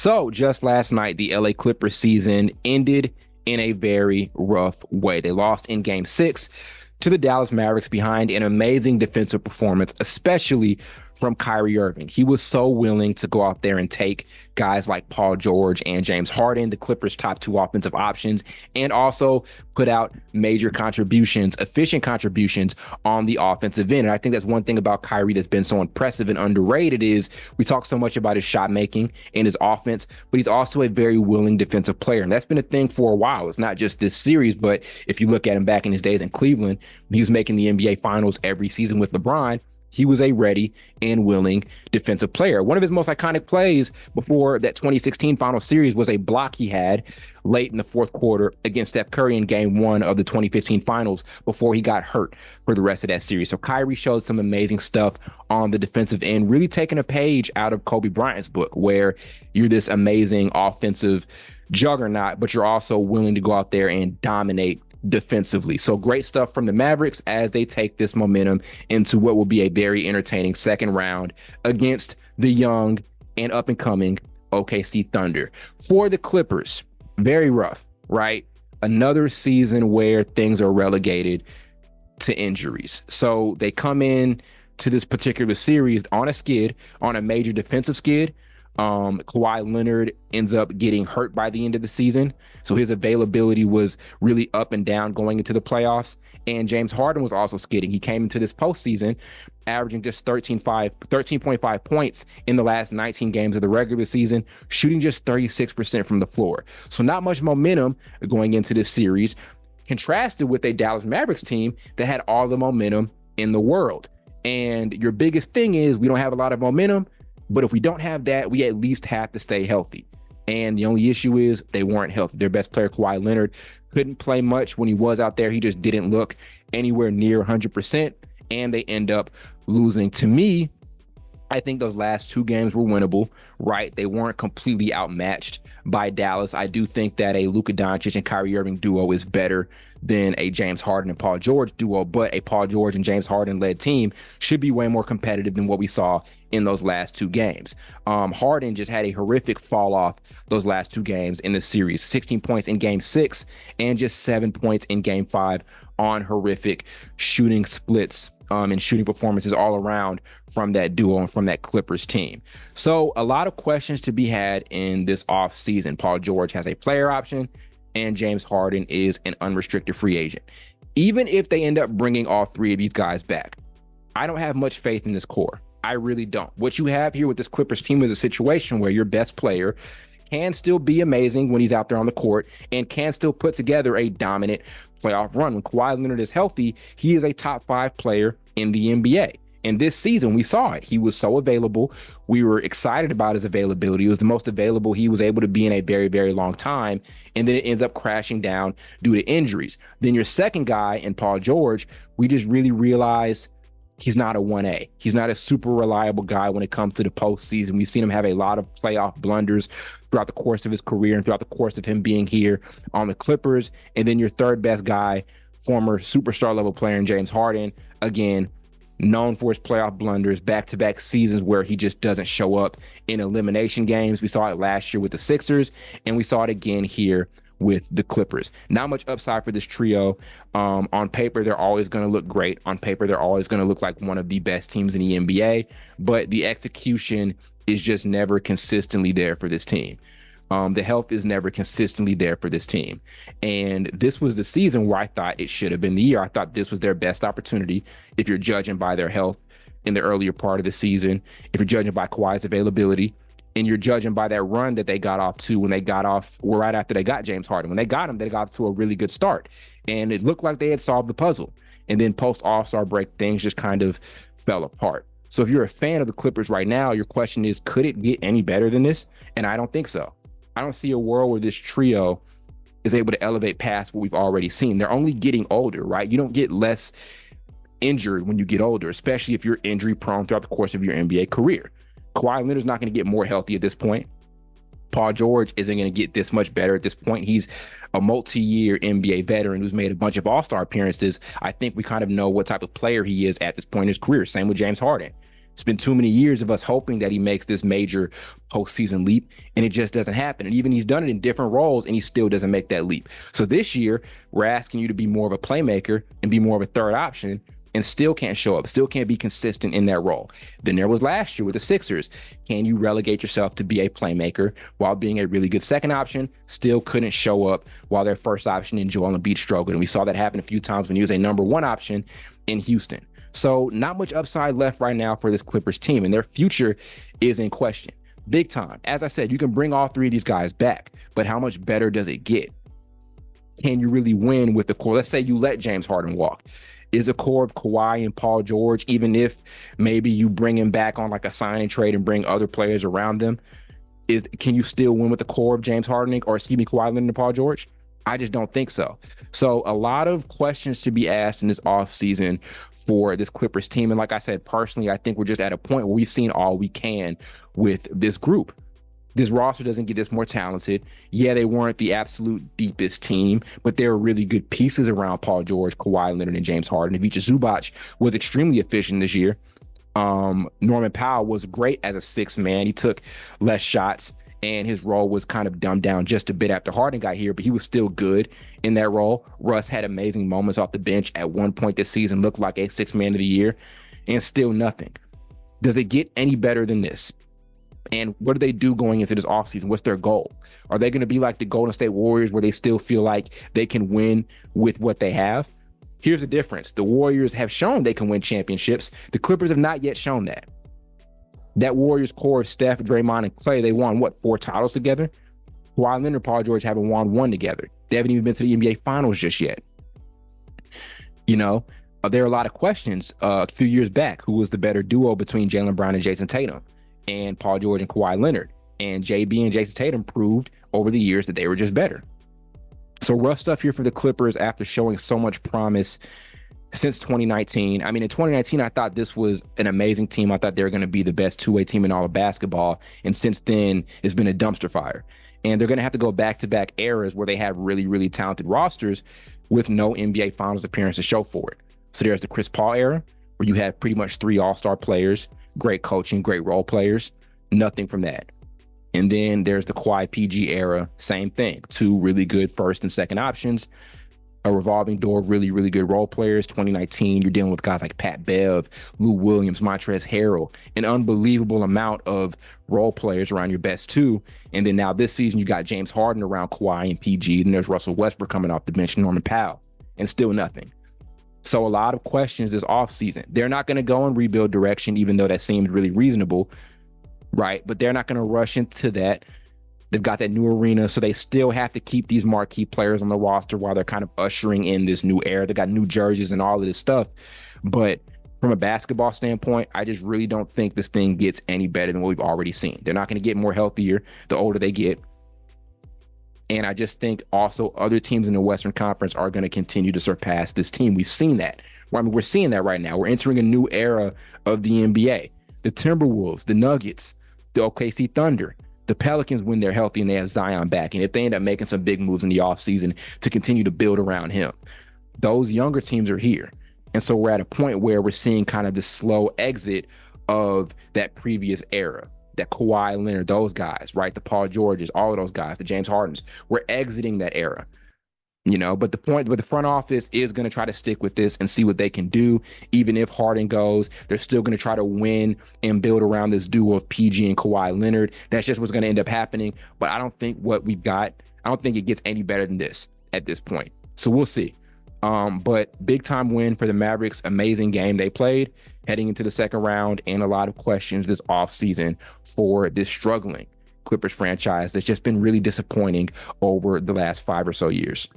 So just last night, the LA Clippers season ended in a very rough way. They lost in game 6 to the Dallas Mavericks behind an amazing defensive performance, especially from Kyrie Irving. He was so willing to go out there and take guys like Paul George and James Harden, the Clippers' top two offensive options, and also put out major contributions, efficient contributions on the offensive end. And I think that's one thing about Kyrie that's been so impressive and underrated is we talk so much about his shot making and his offense, but he's also a very willing defensive player. And that's been a thing for a while. It's not just this series, but if you look at him back in his days in Cleveland, when he was making the NBA Finals every season with LeBron, he was a ready and willing defensive player. One of his most iconic plays before that 2016 final series was a block he had late in the fourth quarter against Steph Curry in game 1 of the 2015 finals before he got hurt for the rest of that series. So Kyrie showed some amazing stuff on the defensive end, really taking a page out of Kobe Bryant's book, where you're this amazing offensive juggernaut, but you're also willing to go out there and dominate defensively. So great stuff from the Mavericks as they take this momentum into what will be a very entertaining second round against the young and up and coming OKC Thunder. For the Clippers, very rough, right? Another season where things are relegated to injuries. So they come in to this particular series on a skid, on a major defensive skid. Kawhi Leonard ends up getting hurt by the end of the season. So his availability was really up and down going into the playoffs. And James Harden was also skidding. He came into this postseason averaging just 13.5 points in the last 19 games of the regular season, shooting just 36% from the floor. So not much momentum going into this series, contrasted with a Dallas Mavericks team that had all the momentum in the world. And your biggest thing is we don't have a lot of momentum, but if we don't have that, we at least have to stay healthy. And the only issue is they weren't healthy. Their best player, Kawhi Leonard, couldn't play much when he was out there. He just didn't look anywhere near 100%. And they end up losing. To me, I think those last two games were winnable, right? They weren't completely outmatched by Dallas. I do think that a Luka Doncic and Kyrie Irving duo is better than a James Harden and Paul George duo, but a Paul George and James Harden led team should be way more competitive than what we saw in those last two games. Harden just had a horrific fall off those last two games in the series, 16 points in game 6 and just 7 points in game 5 on horrific shooting splits and shooting performances all around from that duo and from that Clippers team. So a lot of questions to be had in this offseason. Paul George has a player option and James Harden is an unrestricted free agent. Even if they end up bringing all three of these guys back, I don't have much faith in this core. I really don't. What you have here with this Clippers team is a situation where your best player can still be amazing when he's out there on the court and can still put together a dominant playoff run. When Kawhi Leonard is healthy, he is a top 5 player in the NBA. And this season, we saw it. He was so available. We were excited about his availability. It was the most available he was able to be in a very, very long time. And then it ends up crashing down due to injuries. Then your second guy in Paul George, we just really realized he's not a 1A. He's not a super reliable guy when it comes to the postseason. We've seen him have a lot of playoff blunders throughout the course of his career and throughout the course of him being here on the Clippers. And then your third best guy, former superstar level player in James Harden, again, known for his playoff blunders, back-to-back seasons where he just doesn't show up in elimination games. We saw it last year with the Sixers, and we saw it again here with the Clippers. Not much upside for this trio. On paper, they're always going to look great. On paper, they're always going to look like one of the best teams in the NBA, but the execution is just never consistently there for this team. The health is never consistently there for this team. And this was the season where I thought it should have been the year. I thought this was their best opportunity if you're judging by their health in the earlier part of the season, if you're judging by Kawhi's availability, and you're judging by that run that they got off to when they got off, well, right after they got James Harden. When they got him, they got to a really good start. And it looked like they had solved the puzzle. And then post All-Star break, things just kind of fell apart. So if you're a fan of the Clippers right now, your question is, could it get any better than this? And I don't think so. I don't see a world where this trio is able to elevate past what we've already seen. They're only getting older, right? You don't get less injured when you get older, especially if you're injury prone throughout the course of your NBA career. Kawhi Leonard's not going to get more healthy at this point. Paul George isn't going to get this much better at this point. He's a multi-year NBA veteran who's made a bunch of all-star appearances. I think we kind of know what type of player he is at this point in his career. Same with James Harden. It's been too many years of us hoping that he makes this major postseason leap, and it just doesn't happen. And even he's done it in different roles, and he still doesn't make that leap. So this year, we're asking you to be more of a playmaker and be more of a third option, and still can't show up, still can't be consistent in that role. Then there was last year with the Sixers. Can you relegate yourself to be a playmaker while being a really good second option? Still couldn't show up while their first option in Joel Embiid struggled. And we saw that happen a few times when he was a number one option in Houston. So not much upside left right now for this Clippers team, and their future is in question. Big time. As I said, you can bring all three of these guys back, but how much better does it get? Can you really win with the core? Let's say you let James Harden walk. Is a core of Kawhi and Paul George, even if maybe you bring him back on like a sign and trade and bring other players around them, can you still win with the core of James Harden or Kawhi Leonard and Paul George? I just don't think so. So a lot of questions to be asked in this offseason for this Clippers team. And like I said, personally, I think we're just at a point where we've seen all we can with this group. This roster doesn't get this more talented. Yeah, they weren't the absolute deepest team, but there were really good pieces around Paul George, Kawhi Leonard, and James Harden. Ivica Zubac was extremely efficient this year. Norman Powell was great as a sixth man. He took less shots, and his role was kind of dumbed down just a bit after Harden got here, but he was still good in that role. Russ had amazing moments off the bench. At one point this season, looked like a sixth man of the year, and still nothing. Does it get any better than this? And what do they do going into this offseason? What's their goal? Are they going to be like the Golden State Warriors where they still feel like they can win with what they have? Here's the difference. The Warriors have shown they can win championships. The Clippers have not yet shown that. That Warriors core of Steph, Draymond, and Klay, they won, 4 titles together? Kawhi Leonard and Paul George haven't won 1 together. They haven't even been to the NBA Finals just yet. You know, there are a lot of questions a few years back. Who was the better duo between Jaylen Brown and Jason Tatum? And Paul George and Kawhi Leonard. And JB and Jason Tatum proved over the years that they were just better. So rough stuff here for the Clippers after showing so much promise since 2019. I mean, in 2019, I thought this was an amazing team. I thought they were going to be the best two-way team in all of basketball. And since then, it's been a dumpster fire. And they're going to have to go back-to-back eras where they have really, really talented rosters with no NBA Finals appearance to show for it. So there's the Chris Paul era, where you had pretty much 3 all-star players, great coaching, great role players, nothing from that. And then there's the Kawhi PG era, same thing. 2 really good first and second options, a revolving door of really, really good role players. 2019, you're dealing with guys like Pat Bev, Lou Williams, Montrezl Harrell, an unbelievable amount of role players around your best 2. And then now this season, you got James Harden around Kawhi and PG. Then there's Russell Westbrook coming off the bench, Norman Powell, and still nothing. So a lot of questions this offseason. They're not going to go in rebuild direction, even though that seems really reasonable, right? But they're not going to rush into that. They've got that new arena, so they still have to keep these marquee players on the roster while they're kind of ushering in this new era. They got new jerseys and all of this stuff. But from a basketball standpoint, I just really don't think this thing gets any better than what we've already seen. They're not going to get more healthier the older they get. And I just think also other teams in the Western Conference are going to continue to surpass this team. We've seen that. Well, I mean, we're seeing that right now. We're entering a new era of the NBA. The Timberwolves, the Nuggets, the OKC Thunder, the Pelicans, when they're healthy and they have Zion back, and if they end up making some big moves in the offseason to continue to build around him, those younger teams are here. And so we're at a point where we're seeing kind of this slow exit of that previous era. That Kawhi Leonard, those guys, right? The Paul Georges, all of those guys, the James Hardens, we're exiting that era, you know, but the front office is going to try to stick with this and see what they can do. Even if Harden goes, they're still going to try to win and build around this duo of PG and Kawhi Leonard. That's just what's going to end up happening. But I don't think what we've got, I don't think it gets any better than this at this point. So we'll see. But big time win for the Mavericks. Amazing game they played heading into the second round, and a lot of questions this offseason for this struggling Clippers franchise that's just been really disappointing over the last 5 or so years.